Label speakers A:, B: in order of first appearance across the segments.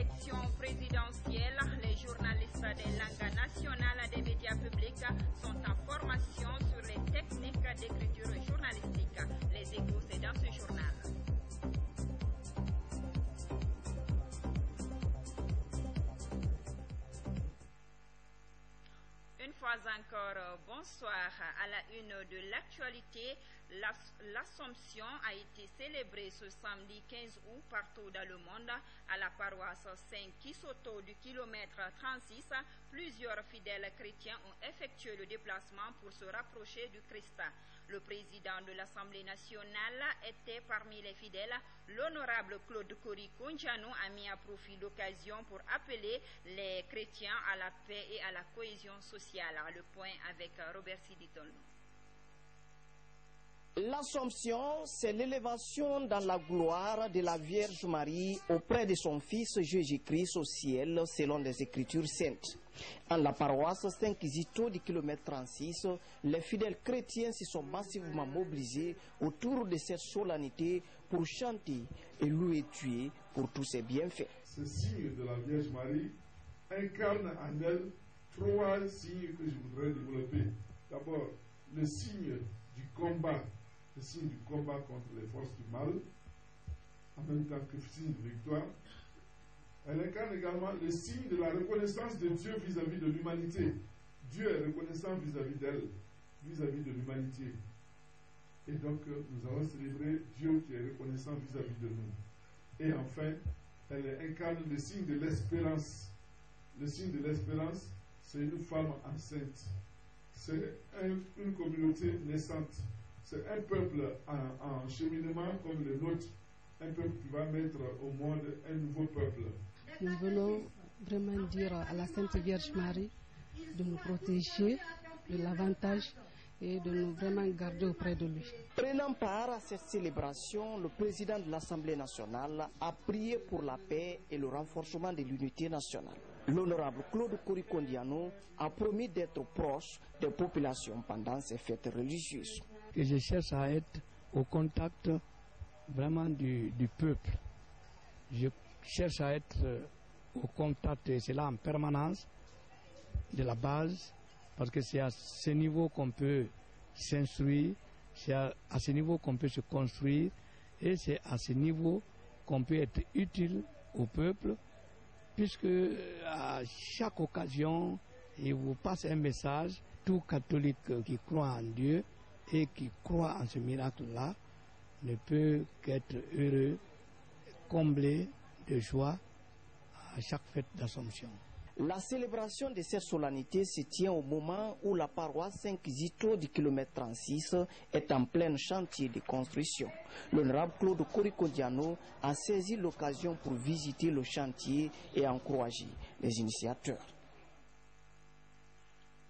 A: élection présidentielle, les journalistes des langues nationales des médias publics sont en formation sur les techniques d'écriture journalistique. Les Échos, c'est dans ce journal. Une fois encore, bonsoir. À la une de l'actualité, l'Assomption a été célébrée ce samedi 15 août partout dans le monde. À la paroisse Saint-Kisoto du kilomètre 36, plusieurs fidèles chrétiens ont effectué le déplacement pour se rapprocher du Christ. Le président de l'Assemblée nationale était parmi les fidèles. L'honorable Claude Kori-Kondiano a mis à profit l'occasion pour appeler les chrétiens à la paix et à la cohésion sociale. Le point avec Robert Siditol.
B: L'Assomption, c'est l'élévation dans la gloire de la Vierge Marie auprès de son Fils Jésus-Christ au ciel, selon les Écritures saintes. En la paroisse Saint-Kizito du kilomètre 36, les fidèles chrétiens se sont massivement mobilisés autour de cette solennité pour chanter et louer Dieu pour tous ses bienfaits.
C: Ce signe de la Vierge Marie incarne en elle trois signes que je voudrais développer. D'abord, le signe du combat contre les forces du mal, en même temps que signe de victoire. Elle incarne également le signe de la reconnaissance de Dieu vis-à-vis de l'humanité. Dieu est reconnaissant vis-à-vis d'elle, vis-à-vis de l'humanité. Et donc, nous allons célébrer Dieu qui est reconnaissant vis-à-vis de nous. Et enfin, elle incarne le signe de l'espérance. Le signe de l'espérance, c'est une femme enceinte. C'est une communauté naissante. C'est un peuple en cheminement comme le nôtre. Un peuple qui va mettre au monde un nouveau peuple.
D: Nous venons vraiment dire à la Sainte Vierge Marie de nous protéger de l'avantage et de nous vraiment garder auprès de lui.
B: Prenant part à cette célébration, le président de l'Assemblée nationale a prié pour la paix et le renforcement de l'unité nationale. L'honorable Claude Kori-Kondiano a promis d'être proche des populations pendant ces fêtes religieuses.
E: Que je cherche à être au contact vraiment du peuple. Je cherche à être au contact, et c'est là en permanence, de la base, parce que c'est à ce niveau qu'on peut s'instruire, c'est à ce niveau qu'on peut se construire, et c'est à ce niveau qu'on peut être utile au peuple, puisque à chaque occasion, il vous passe un message. Tout catholique qui croit en Dieu et qui croit en ce miracle-là ne peut qu'être heureux, comblé de joie à chaque fête d'Assomption.
B: La célébration de cette solennité se tient au moment où la paroisse Saint-Kizito du kilomètre 36 est en plein chantier de construction. L'honorable Claude Kori-Kondiano a saisi l'occasion pour visiter le chantier et encourager les initiateurs.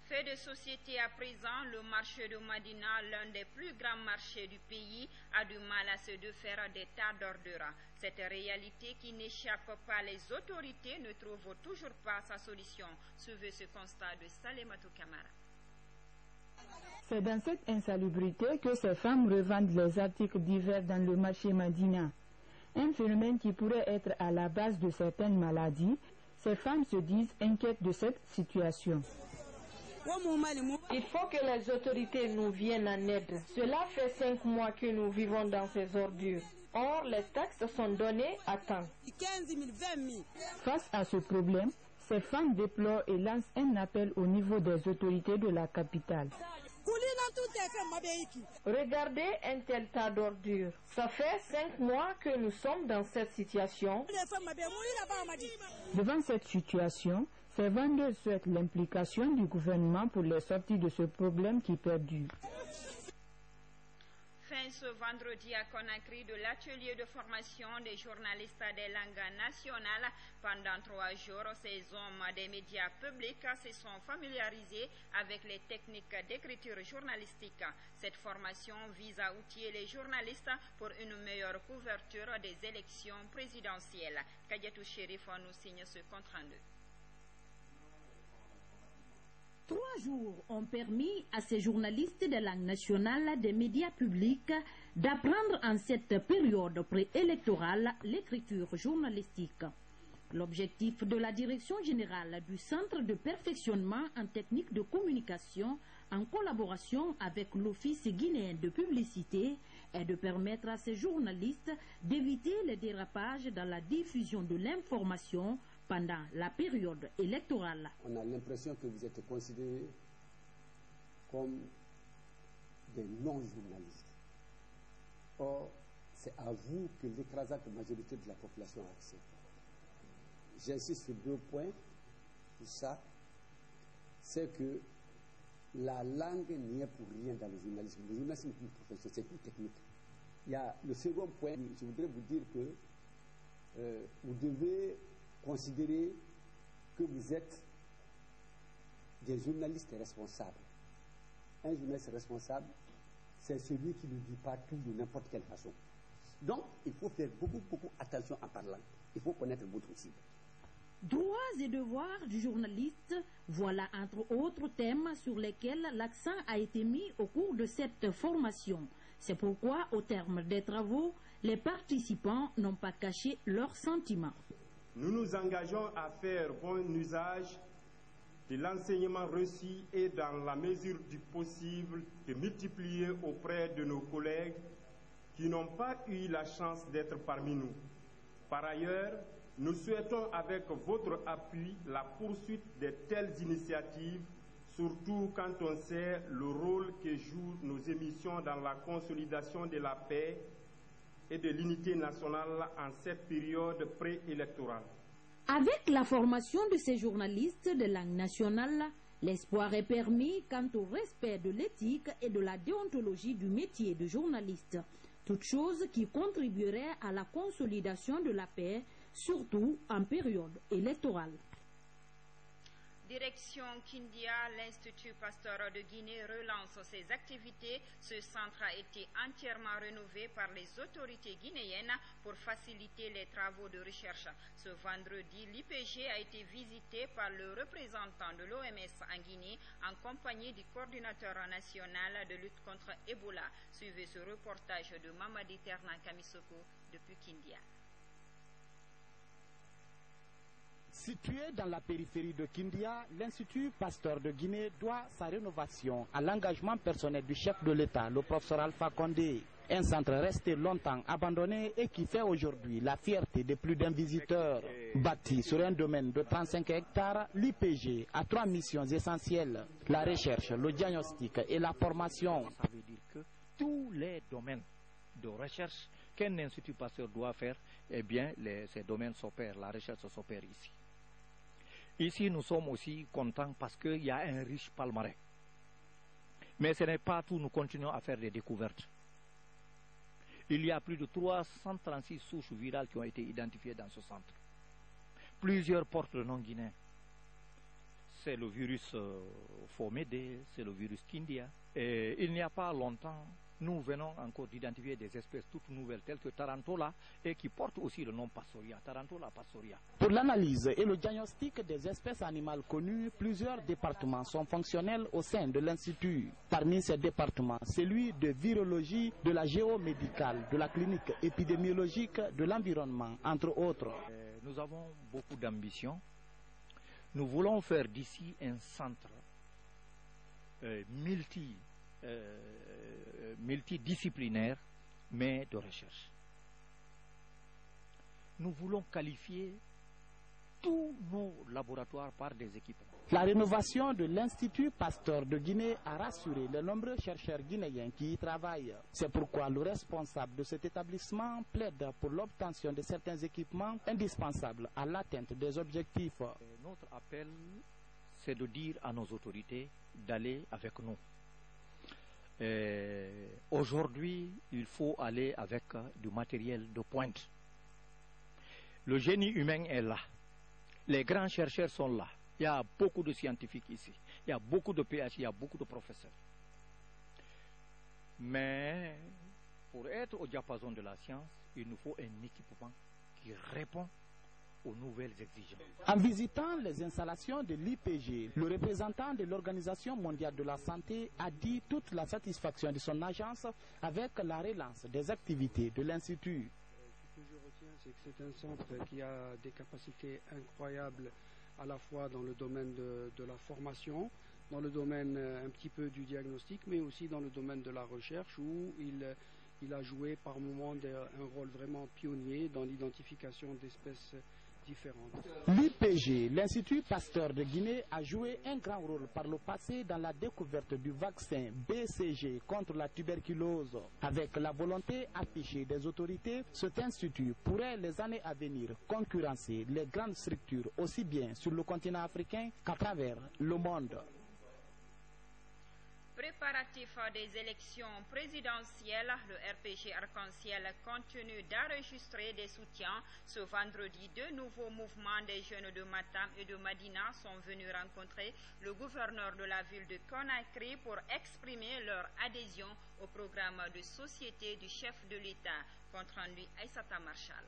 A: Fait de société à présent, le marché de Madina, l'un des plus grands marchés du pays, a du mal à se défaire des tas d'ordures. Cette réalité qui n'échappe pas les autorités ne trouve toujours pas sa solution. Suivez ce constat de Salematou Kamara.
F: C'est dans cette insalubrité que ces femmes revendent les articles divers dans le marché Madina. Un phénomène qui pourrait être à la base de certaines maladies. Ces femmes se disent inquiètes de cette situation.
G: Il faut que les autorités nous viennent en aide. Cela fait 5 mois que nous vivons dans ces ordures. Or, les taxes sont données à temps.
F: Face à ce problème, ces femmes déplorent et lancent un appel au niveau des autorités de la capitale.
G: Regardez un tel tas d'ordures. Ça fait 5 mois que nous sommes dans cette situation.
F: Devant cette situation, ces vendeurs souhaitent l'implication du gouvernement pour les sortir de ce problème qui perdure.
A: Fin ce vendredi à Conakry de l'atelier de formation des journalistes des langues nationales. Pendant 3 jours, ces hommes des médias publics se sont familiarisés avec les techniques d'écriture journalistique. Cette formation vise à outiller les journalistes pour une meilleure couverture des élections présidentielles. Kadiatou Chérif nous signe ce compte-rendu.
H: 3 jours ont permis à ces journalistes de langue nationale des médias publics d'apprendre en cette période préélectorale l'écriture journalistique. L'objectif de la direction générale du Centre de perfectionnement en technique de communication, en collaboration avec l'Office guinéen de publicité, est de permettre à ces journalistes d'éviter les dérapages dans la diffusion de l'information pendant la période électorale.
I: On a l'impression que vous êtes considérés comme des non-journalistes. Or, c'est à vous que l'écrasante majorité de la population a accès. J'insiste sur 2 points. Tout ça, c'est que la langue n'y est pour rien dans le journalisme. Le journalisme est une profession, c'est une technique. Il y a le second point, je voudrais vous dire que vous devez considérer que vous êtes des journalistes responsables. Un journaliste responsable, c'est celui qui ne dit pas tout de n'importe quelle façon. Donc, il faut faire beaucoup attention en parlant. Il faut connaître votre cible.
H: Droits et devoirs du journaliste, voilà entre autres thèmes sur lesquels l'accent a été mis au cours de cette formation. C'est pourquoi, au terme des travaux, les participants n'ont pas caché leurs sentiments.
J: Nous nous engageons à faire bon usage de l'enseignement reçu et, dans la mesure du possible, de multiplier auprès de nos collègues qui n'ont pas eu la chance d'être parmi nous. Par ailleurs, nous souhaitons avec votre appui la poursuite de telles initiatives, surtout quand on sait le rôle que jouent nos émissions dans la consolidation de la paix et de l'unité nationale en cette période préélectorale.
H: Avec la formation de ces journalistes de langue nationale, l'espoir est permis quant au respect de l'éthique et de la déontologie du métier de journaliste, toute chose qui contribuerait à la consolidation de la paix, surtout en période électorale.
A: Direction Kindia, l'Institut Pasteur de Guinée relance ses activités. Ce centre a été entièrement rénové par les autorités guinéennes pour faciliter les travaux de recherche. Ce vendredi, l'IPG a été visité par le représentant de l'OMS en Guinée en compagnie du coordinateur national de lutte contre Ebola. Suivez ce reportage de Mamadi Ternan Kamisoko depuis Kindia.
K: Situé dans la périphérie de Kindia, l'Institut Pasteur de Guinée doit sa rénovation à l'engagement personnel du chef de l'État, le professeur Alpha Condé. Un centre resté longtemps abandonné et qui fait aujourd'hui la fierté de plus d'un visiteur. Bâti sur un domaine de 35 hectares, l'IPG a 3 missions essentielles: la recherche, le diagnostic et la formation.
L: Ça veut dire que tous les domaines de recherche qu'un institut Pasteur doit faire, eh bien, ces domaines s'opèrent, la recherche s'opère ici. Ici, nous sommes aussi contents parce qu'il y a un riche palmarès. Mais ce n'est pas tout, nous continuons à faire des découvertes. Il y a plus de 336 souches virales qui ont été identifiées dans ce centre. Plusieurs portent le nom guinéen. C'est le virus Fomédé, c'est le virus Kindia. Et il n'y a pas longtemps, nous venons encore d'identifier des espèces toutes nouvelles telles que Tarantola et qui portent aussi le nom Pastoria, Tarantola Pastoria.
K: Pour l'analyse et le diagnostic des espèces animales connues, plusieurs départements sont fonctionnels au sein de l'Institut. Parmi ces départements, celui de virologie, de la géomédicale, de la clinique épidémiologique, de l'environnement, entre autres.
L: Nous avons beaucoup d'ambition. Nous voulons faire d'ici un centre multidisciplinaire, mais de recherche. Nous voulons qualifier tous nos laboratoires par des équipements.
K: La rénovation de l'Institut Pasteur de Guinée a rassuré les nombreux chercheurs guinéens qui y travaillent. C'est pourquoi le responsable de cet établissement plaide pour l'obtention de certains équipements indispensables à l'atteinte des objectifs.
L: Notre appel, c'est de dire à nos autorités d'aller avec nous. Aujourd'hui, il faut aller avec du matériel de pointe. Le génie humain est là. Les grands chercheurs sont là. Il y a beaucoup de scientifiques ici. Il y a beaucoup de PhD, il y a beaucoup de professeurs. Mais pour être au diapason de la science, il nous faut un équipement qui répond aux nouvelles exigences.
K: En visitant les installations de l'IPG, le représentant de l'Organisation mondiale de la santé a dit toute la satisfaction de son agence avec la relance des activités de l'Institut.
M: Ce que je retiens, C'est que c'est un centre qui a des capacités incroyables à la fois dans le domaine de la formation, dans le domaine un petit peu du diagnostic, mais aussi dans le domaine de la recherche où il a joué par moments un rôle vraiment pionnier dans l'identification d'espèces différentes.
K: L'IPG, l'Institut Pasteur de Guinée, a joué un grand rôle par le passé dans la découverte du vaccin BCG contre la tuberculose. Avec la volonté affichée des autorités, cet institut pourrait les années à venir concurrencer les grandes structures aussi bien sur le continent africain qu'à travers le monde.
A: Préparatif des élections présidentielles, le RPG Arc-en-Ciel continue d'enregistrer des soutiens. Ce vendredi, deux nouveaux mouvements des jeunes de Matam et de Madina sont venus rencontrer le gouverneur de la ville de Conakry pour exprimer leur adhésion au programme de société du chef de l'État. Compte rendu Aïssata Marshall.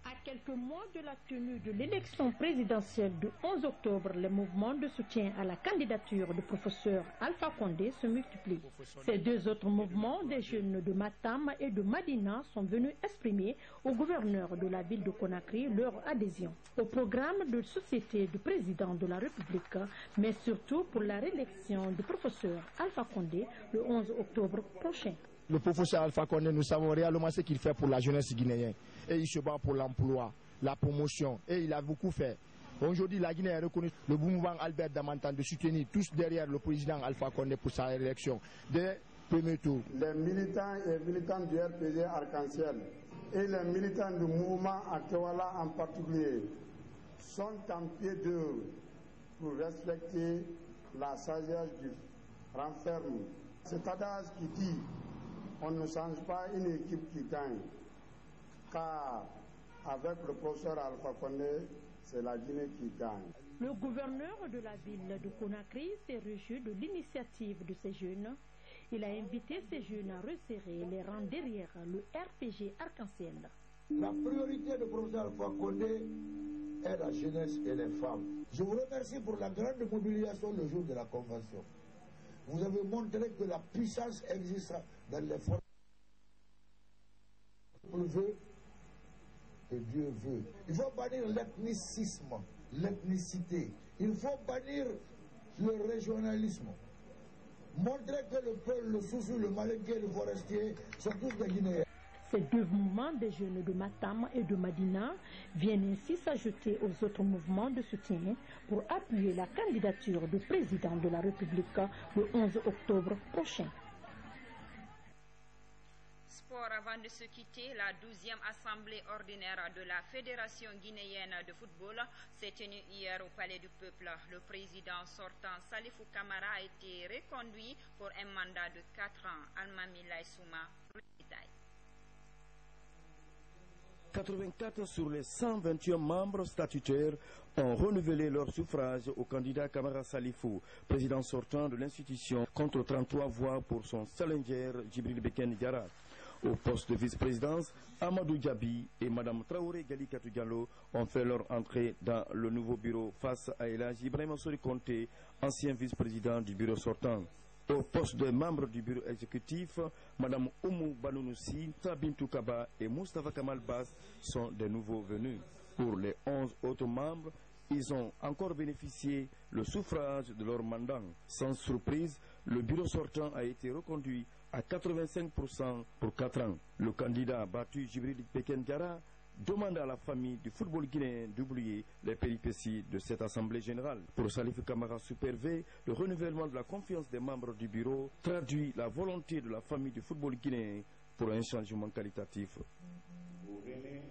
H: À quelques mois de la tenue de l'élection présidentielle du 11 octobre, les mouvements de soutien à la candidature du professeur Alpha Condé se multiplient. Ces deux autres mouvements des jeunes de Matam et de Madina sont venus exprimer au gouverneur de la ville de Conakry leur adhésion au programme de société du président de la République, mais surtout pour la réélection du professeur Alpha Condé le 11 octobre prochain.
N: Le professeur Alpha Condé, nous savons réellement ce qu'il fait pour la jeunesse guinéenne. Et il se bat pour l'emploi, la promotion, et il a beaucoup fait. Aujourd'hui, la Guinée a reconnu le mouvement Albert Damantan de soutenir tous derrière le président Alpha Condé pour sa réélection dès le premier tour.
O: Les militants et militantes du RPG Arc-en-Ciel et les militants du mouvement Akewala en particulier sont en pied d'œuvre pour respecter la sagesse du renferme. Cet adage qui dit on ne change pas une équipe qui gagne, car avec le professeur Alpha Condé, c'est la Guinée qui gagne.
H: Le gouverneur de la ville de Conakry s'est réjoui de l'initiative de ces jeunes. Il a invité ces jeunes à resserrer les rangs derrière le RPG Arc-en-Ciel.
P: La priorité du professeur Alpha Condé est la jeunesse et les femmes. Je vous remercie pour la grande mobilisation le jour de la convention. Vous avez montré que la puissance existe dans les forces. Le veut que Dieu veut. Il faut bannir l'ethnicisme, l'ethnicité. Il faut bannir le régionalisme. Montrer que le peuple, le Soussou, le Malinké, le Forestier sont tous des Guinéens.
H: Ces deux mouvements des jeunes de Matam et de Madina viennent ainsi s'ajouter aux autres mouvements de soutien pour appuyer la candidature du président de la République le 11 octobre prochain.
A: Sport, avant de se quitter, la 12e assemblée ordinaire de la Fédération guinéenne de football s'est tenue hier au Palais du Peuple. Le président sortant Salifou Camara a été reconduit pour un mandat de 4 ans. Almami Laïsouma, pour le détail.
Q: 84 sur les 121 membres statutaires ont renouvelé leur suffrage au candidat Camara Salifou, président sortant de l'institution, contre 33 voix pour son challenger Djibril Beken Diarra. Au poste de vice-présidence, Amadou Diaby et Mme Traoré Galikatou Diallo ont fait leur entrée dans le nouveau bureau face à Elhadji Ibrahima Sori Konté, ancien vice-président du bureau sortant. Au poste de membre du bureau exécutif, Mme Oumou Banounousi, Sabintou Kaba et Moustapha Kamal Bass sont des nouveaux venus. Pour les 11 autres membres, ils ont encore bénéficié le suffrage de leur mandat. Sans surprise, le bureau sortant a été reconduit à 85% pour 4 ans. Le candidat battu Djibril Beken Diarra demande à la famille du football guinéen d'oublier les péripéties de cette assemblée générale. Pour Salifou Camara Super-V, le renouvellement de la confiance des membres du bureau traduit la volonté de la famille du football guinéen pour un changement qualitatif.
R: Vous venez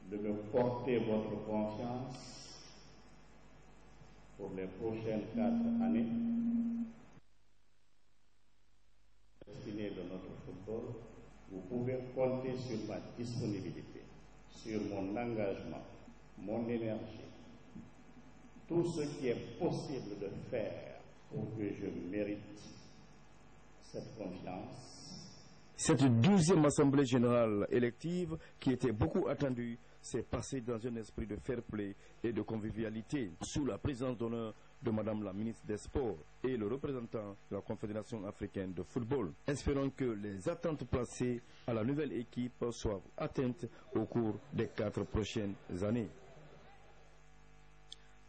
R: de me porter votre confiance pour les prochaines 4 années. Destiné de notre football, vous pouvez compter sur ma disponibilité, sur mon engagement, mon énergie, tout ce qui est possible de faire pour que je mérite cette confiance.
Q: Cette 12e assemblée générale élective, qui était beaucoup attendue, s'est passée dans un esprit de fair play et de convivialité, sous la présence d'honneur de Madame la ministre des Sports et le représentant de la Confédération africaine de football. Espérons que les attentes placées à la nouvelle équipe soient atteintes au cours des 4 prochaines années.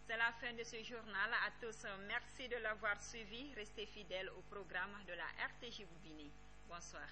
A: C'est la fin de ce journal. À tous, merci de l'avoir suivi. Restez fidèles au programme de la RTJ Boubini. Bonsoir.